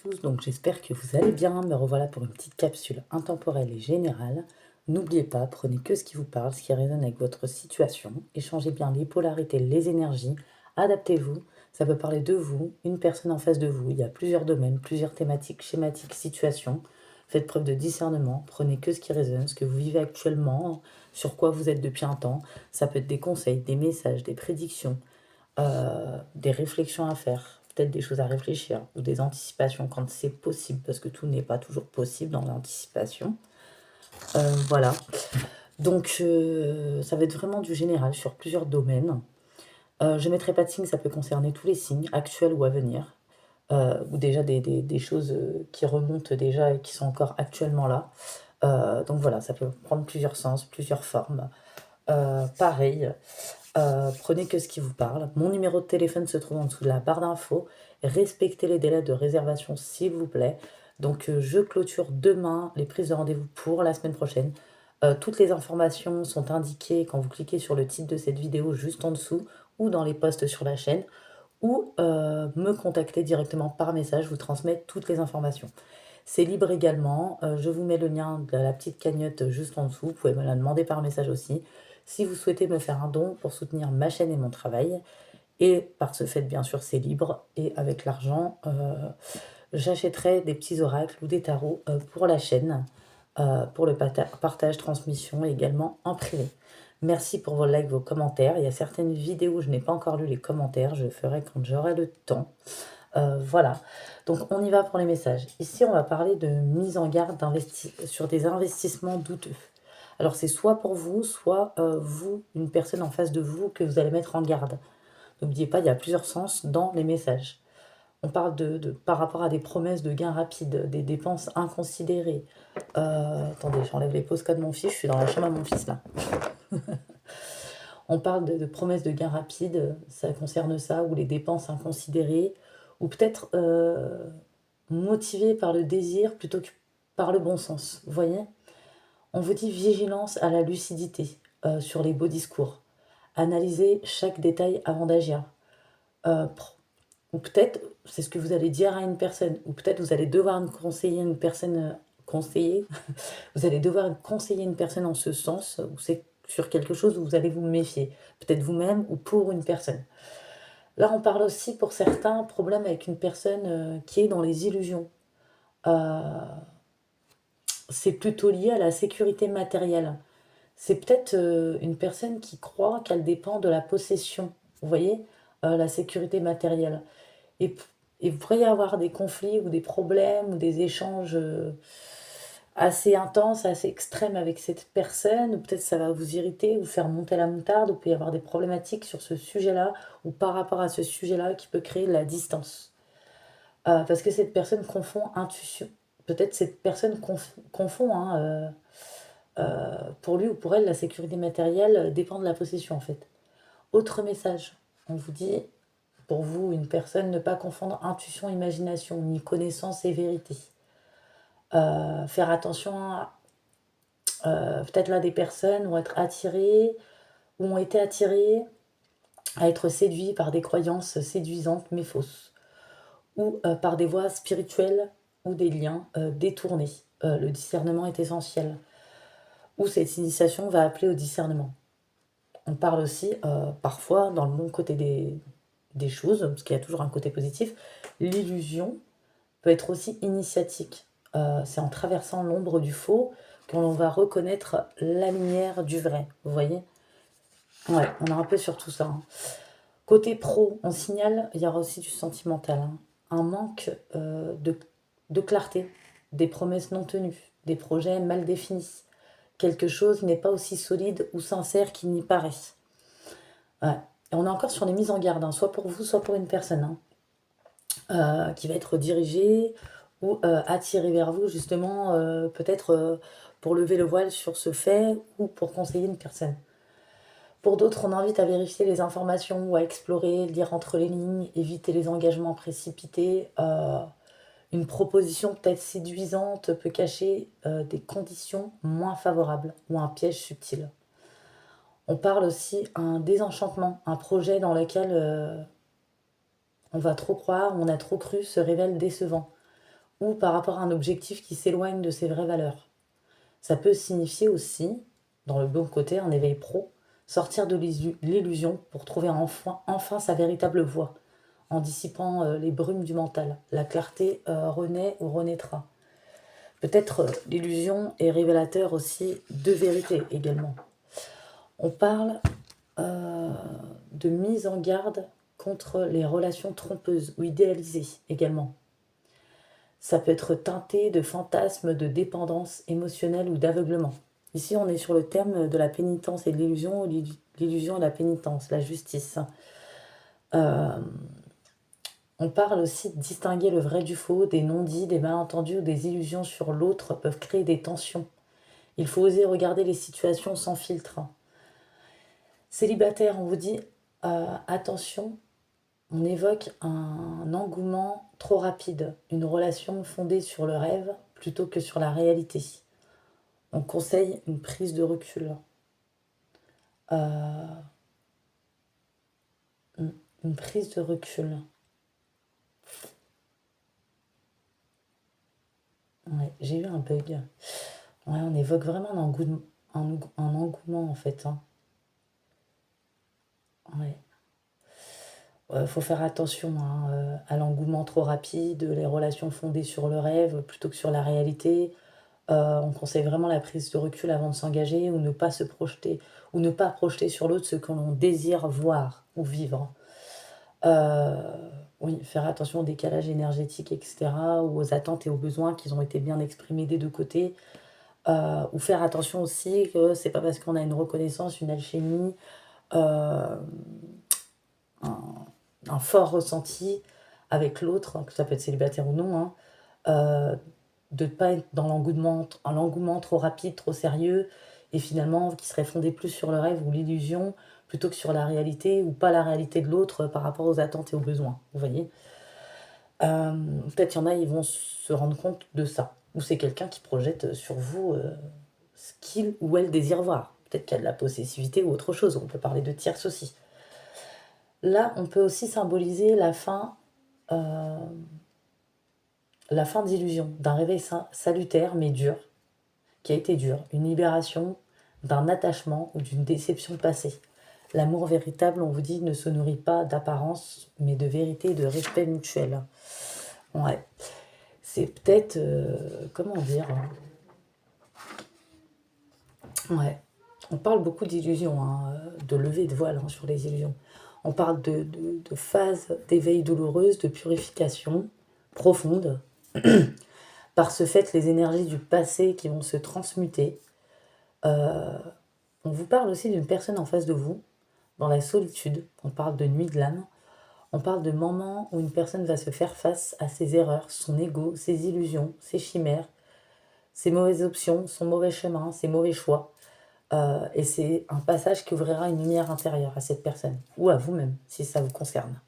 tous, donc j'espère que vous allez bien. Me revoilà pour une petite capsule intemporelle et générale. N'oubliez pas, prenez que ce qui vous parle, ce qui résonne avec votre situation. Échangez bien les polarités, les énergies. Adaptez-vous. Ça peut parler de vous, une personne en face de vous. Il y a plusieurs domaines, plusieurs thématiques, schématiques, situations. Faites preuve de discernement. Prenez que ce qui résonne, ce que vous vivez actuellement, sur quoi vous êtes depuis un temps. Ça peut être des conseils, des messages, des prédictions, des réflexions à faire, peut-être des choses à réfléchir, ou des anticipations quand c'est possible, parce que tout n'est pas toujours possible dans l'anticipation. Voilà. Donc, ça va être vraiment du général sur plusieurs domaines. Je ne mettrai pas de signe, ça peut concerner tous les signes, actuels ou à venir, ou déjà des choses qui remontent déjà et qui sont encore actuellement là. Donc voilà, ça peut prendre plusieurs sens, plusieurs formes. Pareil, prenez que ce qui vous parle. Mon numéro de téléphone se trouve en dessous de la barre d'infos. Respectez les délais de réservation, s'il vous plaît. Donc, je clôture demain les prises de rendez-vous pour la semaine prochaine. Toutes les informations sont indiquées quand vous cliquez sur le titre de cette vidéo juste en dessous ou dans les posts sur la chaîne ou me contacter directement par message, je vous transmets toutes les informations. C'est libre également, je vous mets le lien de la petite cagnotte juste en dessous, vous pouvez me la demander par message aussi. Si vous souhaitez me faire un don pour soutenir ma chaîne et mon travail, et par ce fait, bien sûr, c'est libre, et avec l'argent, j'achèterai des petits oracles ou des tarots pour la chaîne, pour le partage, transmission et également en privé. Merci pour vos likes, vos commentaires. Il y a certaines vidéos où je n'ai pas encore lu les commentaires, je le ferai quand j'aurai le temps. Voilà, donc on y va pour les messages. Ici, on va parler de mise en garde sur des investissements douteux. Alors c'est soit pour vous, soit vous, une personne en face de vous, que vous allez mettre en garde. N'oubliez pas, il y a plusieurs sens dans les messages. On parle par rapport à des promesses de gains rapides, des dépenses inconsidérées. Attendez, j'enlève les postcards de mon fils, je suis dans la chambre à mon fils là. On parle de promesses de gains rapides, ça concerne ça, ou les dépenses inconsidérées, ou peut-être motivées par le désir plutôt que par le bon sens. Vous voyez? On vous dit vigilance à la lucidité sur les beaux discours. Analysez chaque détail avant d'agir. Ou peut-être, c'est ce que vous allez dire à une personne, ou peut-être vous allez devoir conseiller une personne, conseiller, vous allez devoir conseiller une personne en ce sens, ou c'est sur quelque chose où vous allez vous méfier, peut-être vous-même ou pour une personne. Là, on parle aussi pour certains problèmes avec une personne qui est dans les illusions. Euh, c'est plutôt lié à la sécurité matérielle. C'est peut-être une personne qui croit qu'elle dépend de la possession, vous voyez, la sécurité matérielle. Et il pourrait y avoir des conflits ou des problèmes ou des échanges assez intenses, assez extrêmes avec cette personne, ou peut-être ça va vous irriter ou faire monter la moutarde, ou il peut y avoir des problématiques sur ce sujet-là ou par rapport à ce sujet-là qui peut créer de la distance. Parce que cette personne confond intuition. Peut-être cette personne confond, hein, pour lui ou pour elle, la sécurité matérielle dépend de la possession en fait. Autre message, on vous dit, pour vous, une personne, ne pas confondre intuition, imagination, ni connaissance et vérité. Faire attention à, peut-être là, des personnes vont être attirées, ou ont été attirées à être séduits par des croyances séduisantes mais fausses, ou par des voies spirituelles ou des liens détournés. Le discernement est essentiel. Ou cette initiation va appeler au discernement. On parle aussi, parfois, dans le bon côté des choses, parce qu'il y a toujours un côté positif, l'illusion peut être aussi initiatique. C'est en traversant l'ombre du faux qu'on va reconnaître la lumière du vrai, vous voyez? Ouais, on est un peu sur tout ça, hein. Côté pro, on signale, il y aura aussi du sentimental, hein. Un manque de clarté, des promesses non tenues, des projets mal définis. Quelque chose n'est pas aussi solide ou sincère qu'il n'y paraît. Ouais. Et on est encore sur les mises en garde, hein, soit pour vous, soit pour une personne, hein, qui va être dirigée ou attirée vers vous, justement, peut-être pour lever le voile sur ce fait ou pour conseiller une personne. Pour d'autres, on invite à vérifier les informations ou à explorer, lire entre les lignes, éviter les engagements précipités. Une proposition peut-être séduisante peut cacher des conditions moins favorables ou un piège subtil. On parle aussi un désenchantement, un projet dans lequel on va trop croire, on a trop cru, se révèle décevant. ou par rapport à un objectif qui s'éloigne de ses vraies valeurs. Ça peut signifier aussi, dans le bon côté, un éveil pro, sortir de l'illusion pour trouver enfin sa véritable voie, en dissipant les brumes du mental. La clarté renaît ou renaîtra. Peut-être l'illusion est révélateur aussi de vérité également. On parle de mise en garde contre les relations trompeuses ou idéalisées également. Ça peut être teinté de fantasmes de dépendance émotionnelle ou d'aveuglement. Ici, on est sur le terme de la pénitence et de l'illusion, ou l'illusion et la pénitence, la justice. On parle aussi de distinguer le vrai du faux, des non-dits, des malentendus ou des illusions sur l'autre peuvent créer des tensions. Il faut oser regarder les situations sans filtre. Célibataire, on vous dit attention, on évoque un engouement trop rapide, une relation fondée sur le rêve plutôt que sur la réalité. On conseille une prise de recul. Une prise de recul. Ouais, j'ai eu un bug. Ouais, on évoque vraiment un engouement en fait, hein. Ouais. Faut faire attention hein, à l'engouement trop rapide, les relations fondées sur le rêve plutôt que sur la réalité. On conseille vraiment la prise de recul avant de s'engager ou ne pas se projeter ou ne pas projeter sur l'autre ce que l'on désire voir ou vivre. Oui, faire attention au décalage énergétique, etc., ou aux attentes et aux besoins qui ont été bien exprimés des deux côtés. Ou faire attention aussi que c'est pas parce qu'on a une reconnaissance, une alchimie, un, un fort ressenti avec l'autre, que ça peut être célibataire ou non, hein, de ne pas être dans l'engouement trop rapide, trop sérieux, et finalement qui serait fondé plus sur le rêve ou l'illusion plutôt que sur la réalité ou pas la réalité de l'autre par rapport aux attentes et aux besoins. Vous voyez peut-être il y en a, ils vont se rendre compte de ça. Ou c'est quelqu'un qui projette sur vous ce qu'il ou elle désire voir. Peut-être qu'il y a de la possessivité ou autre chose. On peut parler de tierce aussi. Là, on peut aussi symboliser la fin d'illusion, d'un réveil salutaire mais dur, qui a été dur, une libération d'un attachement ou d'une déception passée. L'amour véritable, on vous dit, ne se nourrit pas d'apparence, mais de vérité et de respect mutuel. Ouais. C'est peut-être... comment dire Ouais. On parle beaucoup d'illusions, hein, de lever de voile hein, sur les illusions. On parle de phases d'éveil douloureuse, de purification profonde. Par ce fait, les énergies du passé qui vont se transmuter. On vous parle aussi d'une personne en face de vous, dans la solitude. On parle de nuit de l'âme. On parle de moments où une personne va se faire face à ses erreurs, son ego, ses illusions, ses chimères, ses mauvaises options, son mauvais chemin, ses mauvais choix. Et c'est un passage qui ouvrira une lumière intérieure à cette personne, ou à vous-même, si ça vous concerne.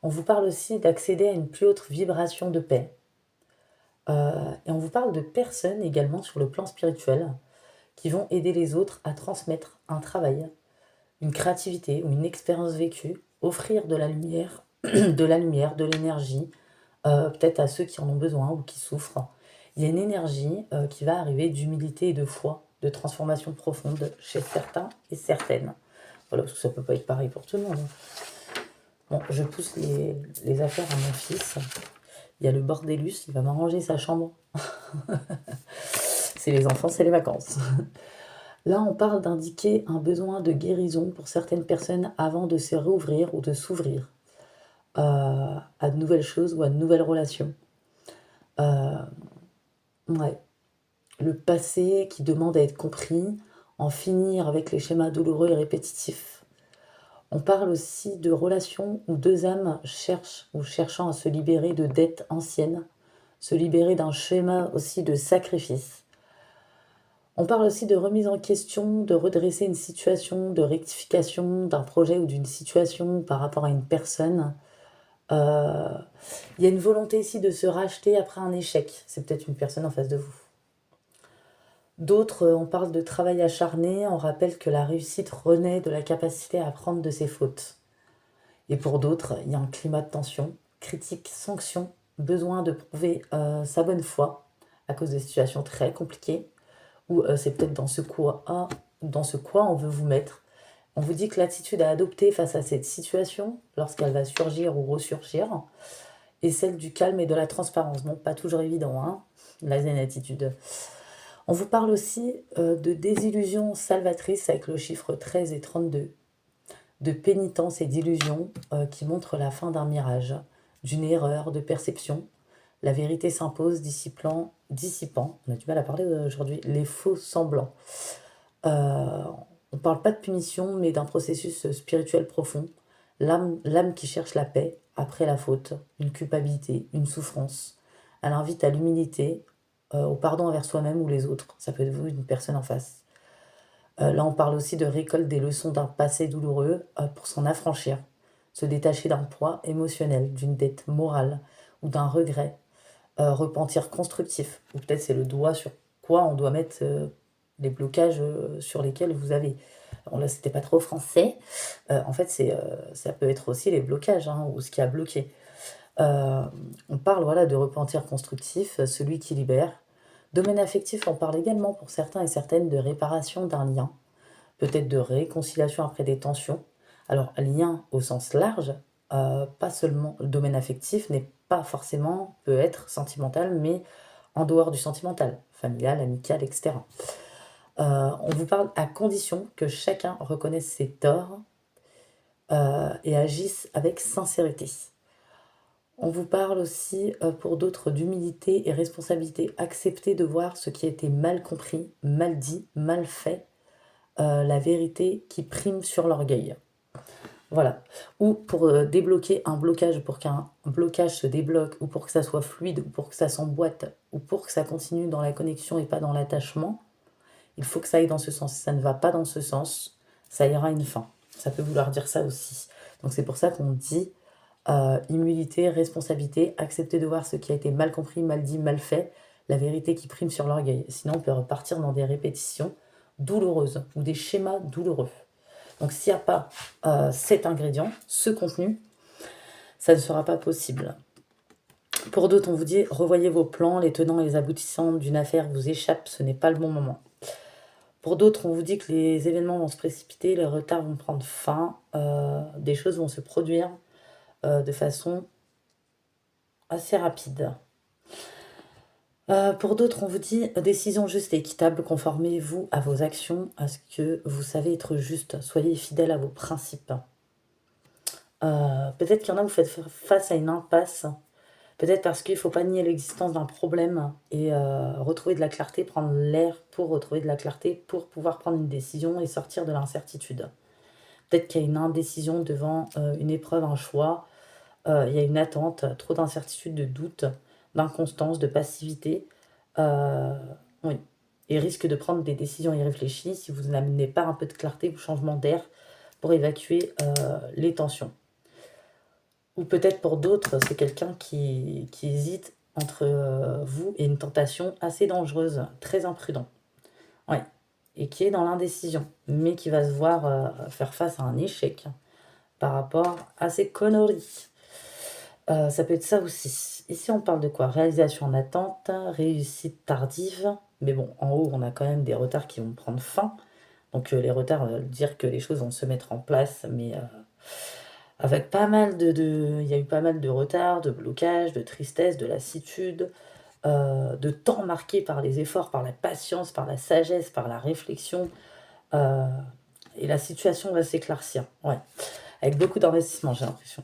On vous parle aussi d'accéder à une plus haute vibration de paix. Et on vous parle de personnes également sur le plan spirituel qui vont aider les autres à transmettre un travail, une créativité ou une expérience vécue, offrir de la lumière, de l'énergie, peut-être à ceux qui en ont besoin ou qui souffrent. Il y a une énergie qui va arriver d'humilité et de foi, de transformation profonde chez certains et certaines. Voilà, parce que ça peut pas être pareil pour tout le monde. Bon, je pousse les affaires à mon fils. Il y a le bordélus, il va m'arranger sa chambre. C'est les enfants, c'est les vacances. Là, on parle d'indiquer un besoin de guérison pour certaines personnes avant de se réouvrir ou de s'ouvrir à de nouvelles choses ou à de nouvelles relations. Ouais. Le passé qui demande à être compris, en finir avec les schémas douloureux et répétitifs. On parle aussi de relations où deux âmes cherchent ou cherchant à se libérer de dettes anciennes, se libérer d'un schéma aussi de sacrifice. On parle aussi de remise en question, de redresser une situation, de rectification d'un projet ou d'une situation par rapport à une personne. Il y a une volonté ici de se racheter après un échec. C'est peut-être une personne en face de vous. D'autres, on parle de travail acharné, on rappelle que la réussite renaît de la capacité à apprendre de ses fautes. Et pour d'autres, il y a un climat de tension, critique, sanction, besoin de prouver sa bonne foi à cause de situations très compliquées, ou c'est peut-être dans ce quoi on veut vous mettre. On vous dit que l'attitude à adopter face à cette situation, lorsqu'elle va surgir ou ressurgir, est celle du calme et de la transparence. Bon, pas toujours évident, hein, la zen attitude. On vous parle aussi de désillusion salvatrice avec le chiffre 13 et 32, de pénitence et d'illusion qui montrent la fin d'un mirage, d'une erreur de perception. La vérité s'impose, dissipant, on a du mal à parler aujourd'hui, les faux semblants. Euh, on ne parle pas de punition, mais d'un processus spirituel profond. L'âme qui cherche la paix après la faute, une culpabilité, une souffrance. Elle invite à l'humilité, au pardon envers soi-même ou les autres. Ça peut être vous, une personne en face. Là, on parle aussi de récolte des leçons d'un passé douloureux pour s'en affranchir. Se détacher d'un poids émotionnel, d'une dette morale ou d'un regret. Repentir constructif. Ou peut-être c'est le doigt sur quoi on doit mettre les blocages sur lesquels vous avez. Alors là, c'était pas trop français. En fait, ça peut être aussi les blocages hein, ou ce qui a bloqué. Euh, on parle voilà, de repentir constructif, celui qui libère. Domaine affectif, on parle également pour certains et certaines de réparation d'un lien, peut-être de réconciliation après des tensions. Alors, lien au sens large, pas seulement le domaine affectif n'est pas forcément, peut être sentimental, mais en dehors du sentimental, familial, amical, etc. On vous parle à condition que chacun reconnaisse ses torts et agisse avec sincérité. On vous parle aussi pour d'autres d'humilité et responsabilité. Accepter de voir ce qui a été mal compris, mal dit, mal fait, la vérité qui prime sur l'orgueil. Voilà. Ou pour débloquer un blocage, pour qu'un blocage se débloque, ou pour que ça soit fluide, ou pour que ça s'emboîte, ou pour que ça continue dans la connexion et pas dans l'attachement, il faut que ça aille dans ce sens. Si ça ne va pas dans ce sens, ça ira à une fin. Ça peut vouloir dire ça aussi. Donc c'est pour ça qu'on dit humilité, responsabilité, accepter de voir ce qui a été mal compris, mal dit, mal fait, la vérité qui prime sur l'orgueil. Sinon, on peut repartir dans des répétitions douloureuses ou des schémas douloureux. Donc s'il n'y a pas cet ingrédient, ce contenu, ça ne sera pas possible. Pour d'autres, on vous dit, revoyez vos plans, les tenants et les aboutissants d'une affaire vous échappent, ce n'est pas le bon moment. Pour d'autres, on vous dit que les événements vont se précipiter, les retards vont prendre fin, des choses vont se produire de façon assez rapide. Pour d'autres, on vous dit décision juste et équitable, conformez-vous à vos actions, à ce que vous savez être juste, soyez fidèle à vos principes. Peut-être qu'il y en a, vous faites face à une impasse, peut-être parce qu'il ne faut pas nier l'existence d'un problème et retrouver de la clarté, prendre l'air pour retrouver de la clarté, pour pouvoir prendre une décision et sortir de l'incertitude. Peut-être qu'il y a une indécision devant une épreuve, un choix, il y a une attente, trop d'incertitude, de doute, d'inconstance, de passivité. Oui. Et risque de prendre des décisions irréfléchies si vous n'amenez pas un peu de clarté ou changement d'air pour évacuer les tensions. Ou peut-être pour d'autres, c'est quelqu'un qui hésite entre vous et une tentation assez dangereuse, très imprudent. Ouais. Et qui est dans l'indécision, mais qui va se voir faire face à un échec par rapport à ses conneries. Ça peut être ça aussi. Ici, on parle de quoi? Réalisation en attente, réussite tardive. Mais bon, en haut, on a quand même des retards qui vont prendre fin. Donc les retards veulent dire que les choses vont se mettre en place, mais avec pas mal il y a eu pas mal de retards, de blocages, de tristesse, de lassitude, de temps marqué par les efforts, par la patience, par la sagesse, par la réflexion. euh, et la situation va s'éclaircir. Ouais. Avec beaucoup d'investissement, j'ai l'impression.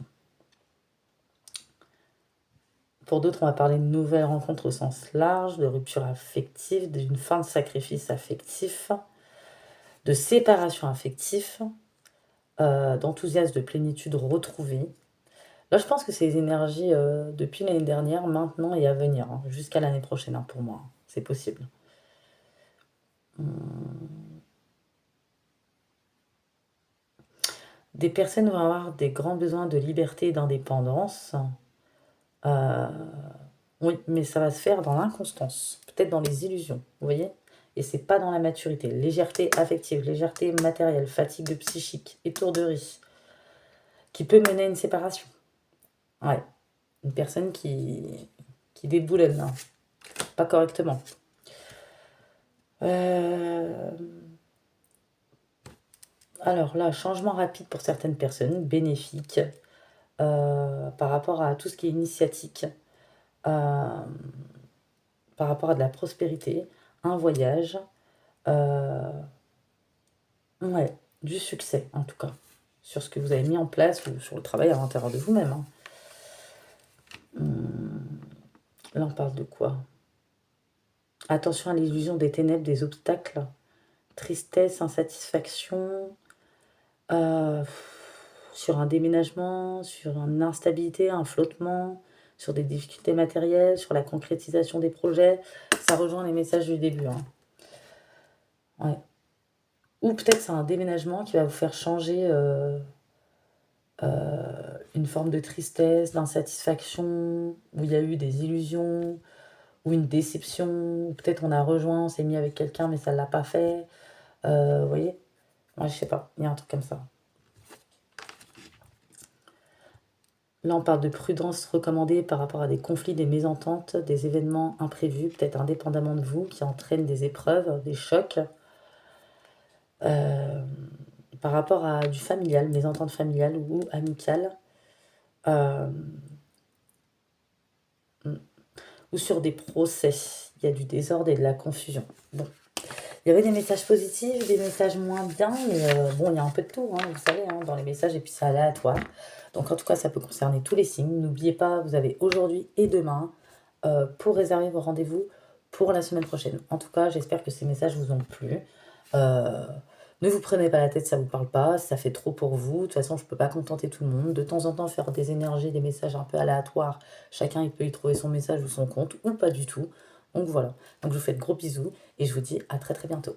Pour d'autres, on va parler de nouvelles rencontres au sens large, de rupture affective, d'une fin de sacrifice affectif, de séparation affective, d'enthousiasme, de plénitude retrouvée. Là, je pense que c'est les énergies depuis l'année dernière, maintenant et à venir, hein, jusqu'à l'année prochaine, hein, pour moi. C'est possible. Des personnes vont avoir des grands besoins de liberté et d'indépendance. Euh, oui, mais ça va se faire dans l'inconstance, peut-être dans les illusions, vous voyez? Et c'est pas dans la maturité. Légèreté affective, légèreté matérielle, fatigue psychique, étourderie, qui peut mener à une séparation. Ouais. une personne qui déboulonne, hein, pas correctement. Alors là, changement rapide pour certaines personnes, bénéfique, par rapport à tout ce qui est initiatique, par rapport à de la prospérité, un voyage, ouais, du succès en tout cas, sur ce que vous avez mis en place ou sur le travail à l'intérieur de vous-même, hein. Là, on parle de quoi? Attention à l'illusion des ténèbres, des obstacles, tristesse, insatisfaction, sur un déménagement, sur une instabilité, un flottement, sur des difficultés matérielles, sur la concrétisation des projets. Ça rejoint les messages du début, hein. Ouais. Ou peut-être c'est un déménagement qui va vous faire changer une forme de tristesse, d'insatisfaction, où il y a eu des illusions, ou une déception, ou peut-être on a rejoint, on s'est mis avec quelqu'un mais ça ne l'a pas fait. Vous voyez? Moi, je sais pas, il y a un truc comme ça. Là, on parle de prudence recommandée par rapport à des conflits, des mésententes, des événements imprévus, peut-être indépendamment de vous, qui entraînent des épreuves, des chocs. Par rapport à du familial, mésentente familiale ou amicale. Ou sur des procès. Il y a du désordre et de la confusion. Bon. Il y avait des messages positifs, des messages moins bien, mais bon, il y a un peu de tout, hein, vous savez, hein, dans les messages, et puis c'est aléatoire. Donc en tout cas, ça peut concerner tous les signes. N'oubliez pas, vous avez aujourd'hui et demain pour réserver vos rendez-vous pour la semaine prochaine. En tout cas, j'espère que ces messages vous ont plu. Ne vous prenez pas la tête, ça vous parle pas, ça fait trop pour vous. De toute façon, je peux pas contenter tout le monde. De temps en temps, faire des énergies, des messages un peu aléatoires. Chacun, il peut y trouver son message ou son compte, ou pas du tout. Donc voilà. Donc je vous fais de gros bisous et je vous dis à très très bientôt.